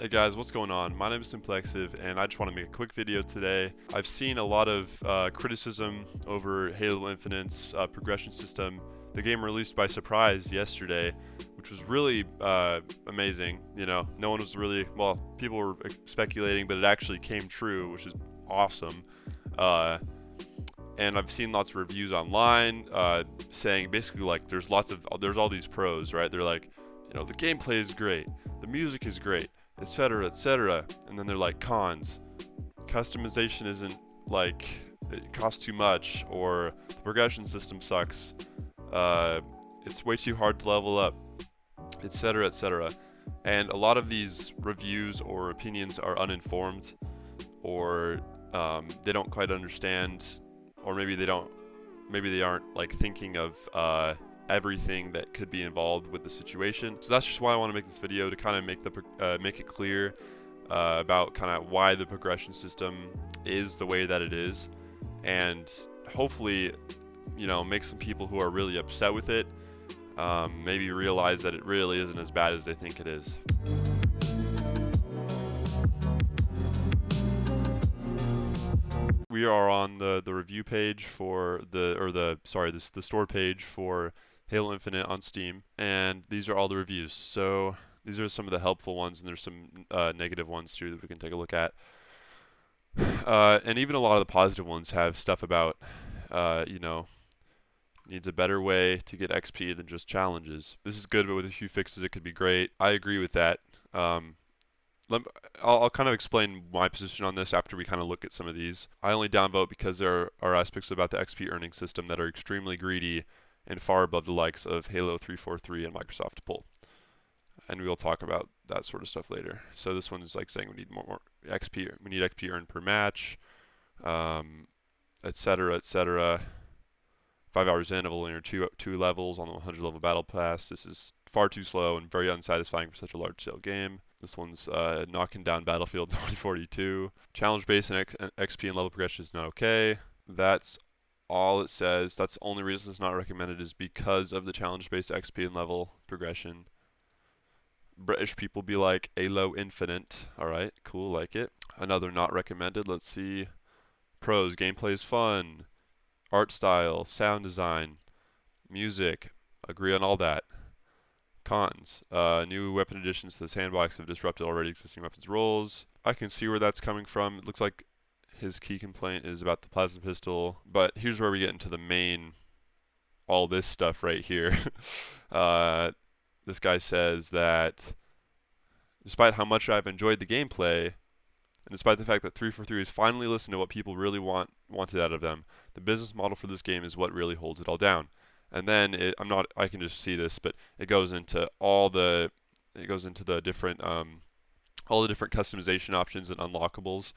Hey guys, what's going on? My name is Symplexive, and I just want to make a quick video today. I've seen a lot of criticism over Halo Infinite's progression system. The game released by surprise yesterday, which was really amazing. You know, no one was really, well, people were speculating, but it actually came true, which is awesome. Uh, and I've seen lots of reviews online saying basically like there's all these pros, right? They're like, the gameplay is great, the music is great, etc., etc. And then they're like cons. Customization isn't like it costs too much, or the progression system sucks. It's way too hard to level up, etc., etc. And a lot of these reviews or opinions are uninformed, or they don't quite understand, or maybe they aren't like thinking of everything that could be involved with the situation. So that's just why I want to make this video, to kind of make it clear about kind of why the progression system is the way that it is, and hopefully, make some people who are really upset with it maybe realize that it really isn't as bad as they think it is. We are on the review page for the store page for Halo Infinite on Steam, and these are all the reviews. So these are some of the helpful ones, and there's some negative ones too that we can take a look at. And even a lot of the positive ones have stuff about, needs a better way to get XP than just challenges. This is good, but with a few fixes, it could be great. I agree with that. I'll kind of explain my position on this after we kind of look at some of these. I only downvote because there are aspects about the XP earning system that are extremely greedy and far above the likes of Halo 343 and Microsoft pull. And we'll talk about that sort of stuff later. So this one is like saying we need more XP. We need XP earned per match, etc., etc. 5 hours in of only two levels on the 100 level battle pass. This is far too slow and very unsatisfying for such a large scale game. This one's knocking down Battlefield 2042. Challenge based and XP and level progression is not okay. That's all it says. That's the only reason it's not recommended, is because of the challenge based XP and level progression. British people be like Halo Infinite. Alright, cool, like it. Another not recommended. Let's see. Pros: gameplay is fun. Art style, sound design, music. Agree on all that. Cons: new weapon additions to the sandbox have disrupted already existing weapons roles. I can see where that's coming from. It looks like his key complaint is about the plasma pistol, but here's where we get into the main, all this stuff right here. This guy says that despite how much I've enjoyed the gameplay, and despite the fact that 343 has finally listened to what people really wanted out of them, the business model for this game is what really holds it all down. And then I can just see this, but it goes into all the different all the different customization options and unlockables.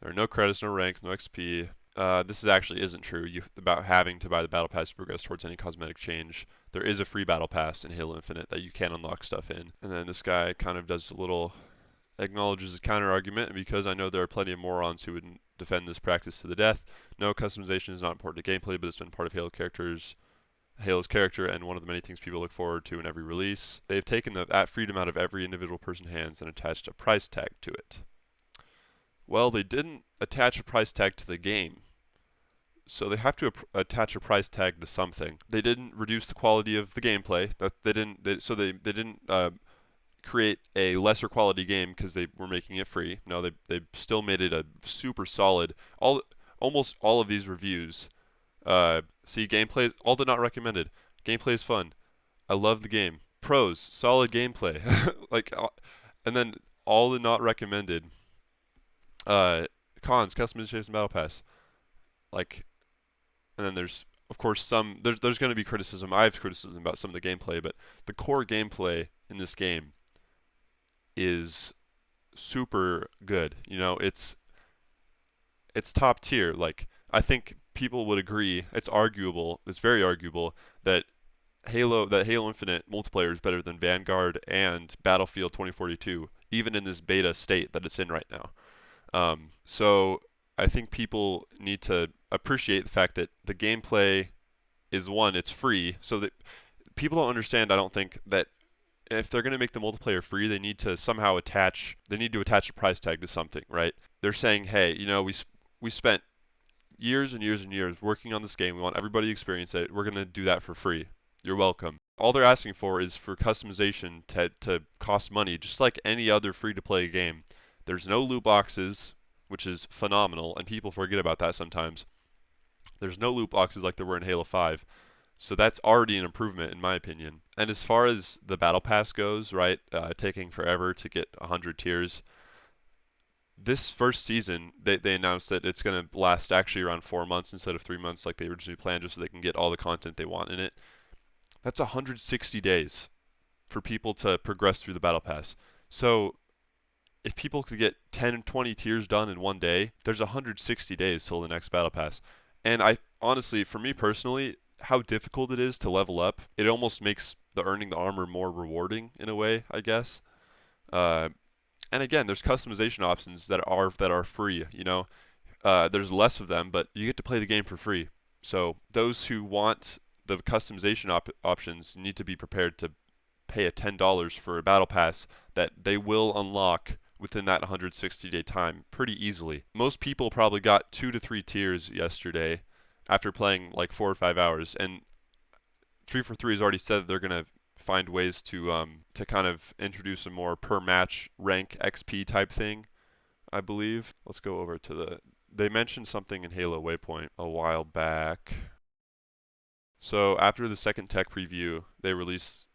There are no credits, no ranks, no XP. This actually isn't true about having to buy the battle pass to progress towards any cosmetic change. There is a free battle pass in Halo Infinite that you can unlock stuff in. And then this guy kind of does a little, acknowledges a counter argument, because I know there are plenty of morons who would defend this practice to the death. No, customization is not important to gameplay, but it's been part of Halo's character, and one of the many things people look forward to in every release. They've taken that freedom out of every individual person's hands and attached a price tag to it. Well, they didn't attach a price tag to the game, so they have to attach a price tag to something. They didn't reduce the quality of the gameplay. They didn't create a lesser quality game because they were making it free. No, they still made it a super solid. Almost all of these reviews. See, gameplay, all the not recommended. Gameplay is fun. I love the game. Pros: solid gameplay. And then all the not recommended. Cons: customization battle pass. And then there's of course there's going to be criticism. I have criticism about some of the gameplay, but the core gameplay in this game is super good. It's top tier. Like, I think people would agree, it's very arguable that Halo Infinite multiplayer is better than Vanguard and Battlefield 2042, even in this beta state that it's in right now. So I think people need to appreciate the fact that the gameplay is, one, it's free, so that people don't understand, I don't think, that if they're going to make the multiplayer free, they need to somehow attach a price tag to something, right? They're saying, hey, we spent years and years and years working on this game. We want everybody to experience it. We're going to do that for free. You're welcome. All they're asking for is for customization to cost money, just like any other free-to-play game. There's no loot boxes, which is phenomenal, and people forget about that sometimes. There's no loot boxes like there were in Halo 5. So that's already an improvement in my opinion. And as far as the battle pass goes, right, taking forever to get 100 tiers, this first season they announced that it's going to last actually around 4 months instead of 3 months like they originally planned, just so they can get all the content they want in it. That's 160 days for people to progress through the battle pass. So if people could get 10 and 20 tiers done in one day, there's 160 days till the next battle pass. And I honestly, for me personally, how difficult it is to level up, it almost makes the earning the armor more rewarding in a way, I guess. Uh, and again, there's customization options that are free. There's less of them, but you get to play the game for free. So those who want the customization options need to be prepared to pay a $10 for a battle pass that they will unlock within that 160-day time pretty easily. Most people probably got 2 to 3 tiers yesterday after playing like 4 or 5 hours, and 343 has already said that they're going to find ways to kind of introduce a more per match rank XP type thing, I believe. Let's go over to they mentioned something in Halo Waypoint a while back. So after the second tech preview, they released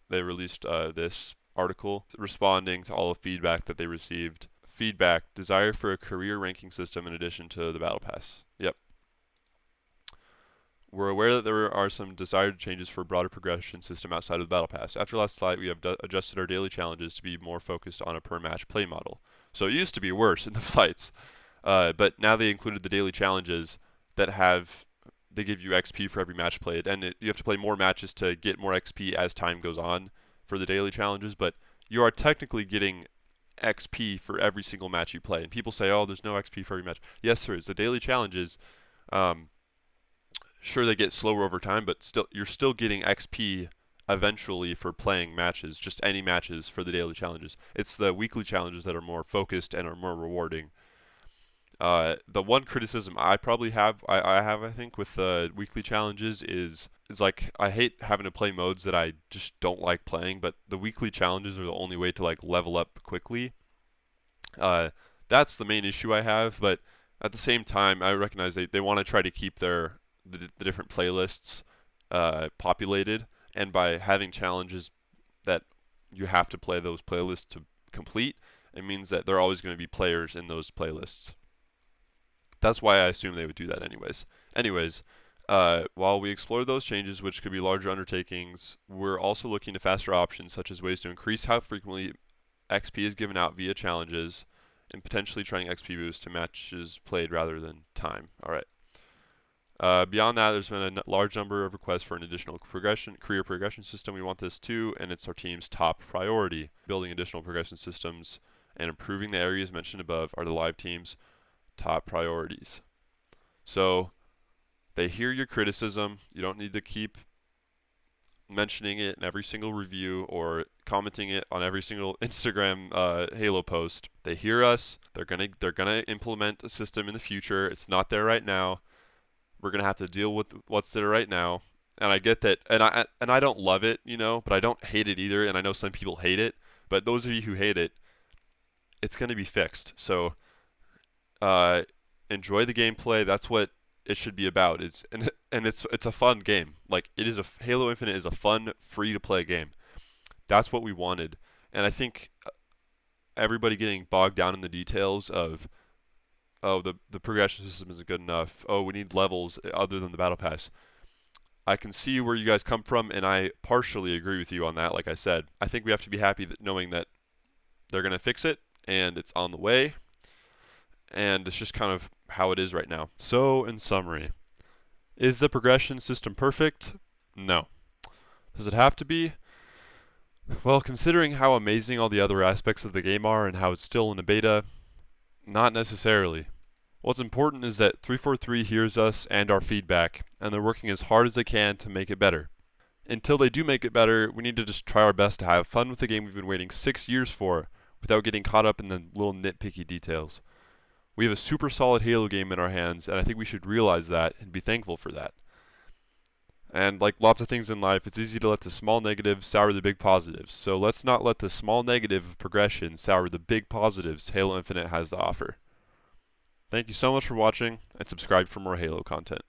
this article responding to all the feedback that they received. Feedback: desire for a career ranking system in addition to the battle pass. Yep. We're aware that there are some desired changes for a broader progression system outside of the battle pass. After last flight, we have adjusted our daily challenges to be more focused on a per match play model. So it used to be worse in the flights, but now they included the daily challenges they give you XP for every match played, and you have to play more matches to get more XP as time goes on for the daily challenges, but you are technically getting XP for every single match you play. And people say, oh, there's no XP for every match. Yes, there is. The daily challenges, sure, they get slower over time, but you're still getting XP eventually for playing matches, just any matches for the daily challenges. It's the weekly challenges that are more focused and are more rewarding. The one criticism I probably have, I think, with the weekly challenges is like I hate having to play modes that I just don't like playing, but the weekly challenges are the only way to like level up quickly. That's the main issue I have, but at the same time, I recognize they want to try to keep the different playlists populated, and by having challenges that you have to play those playlists to complete, it means that there are always going to be players in those playlists. That's why I assume they would do that anyways. While we explore those changes, which could be larger undertakings, we're also looking to faster options, such as ways to increase how frequently XP is given out via challenges, and potentially trying XP boosts to matches played rather than time. All right. Beyond that, there's been a large number of requests for an additional career progression system. We want this too, and it's our team's top priority. Building additional progression systems and improving the areas mentioned above are the live team's top priorities. So they hear your criticism. You don't need to keep mentioning it in every single review or commenting it on every single Instagram Halo post. They hear us. They're gonna implement a system in the future. It's not there right now. We're gonna have to deal with what's there right now. And I get that, and I don't love it, but I don't hate it either. And I know some people hate it, but those of you who hate it, it's gonna be fixed. So enjoy the gameplay. That's what it should be about. It's a fun game. Like Halo Infinite is a fun, free to play game. That's what we wanted. And I think everybody getting bogged down in the details of, oh, the progression system isn't good enough. Oh, we need levels other than the battle pass. I can see where you guys come from, and I partially agree with you on that. Like I said, I think we have to be happy knowing that they're going to fix it and it's on the way. And it's just kind of how it is right now. So, in summary, is the progression system perfect? No. Does it have to be? Well, considering how amazing all the other aspects of the game are and how it's still in a beta, not necessarily. What's important is that 343 hears us and our feedback, and they're working as hard as they can to make it better. until they do make it better, we need to just try our best to have fun with the game we've been waiting 6 years for without getting caught up in the little nitpicky details. We have a super solid Halo game in our hands, and I think we should realize that and be thankful for that. And like lots of things in life, it's easy to let the small negatives sour the big positives. So let's not let the small negative of progression sour the big positives Halo Infinite has to offer. Thank you so much for watching, and subscribe for more Halo content.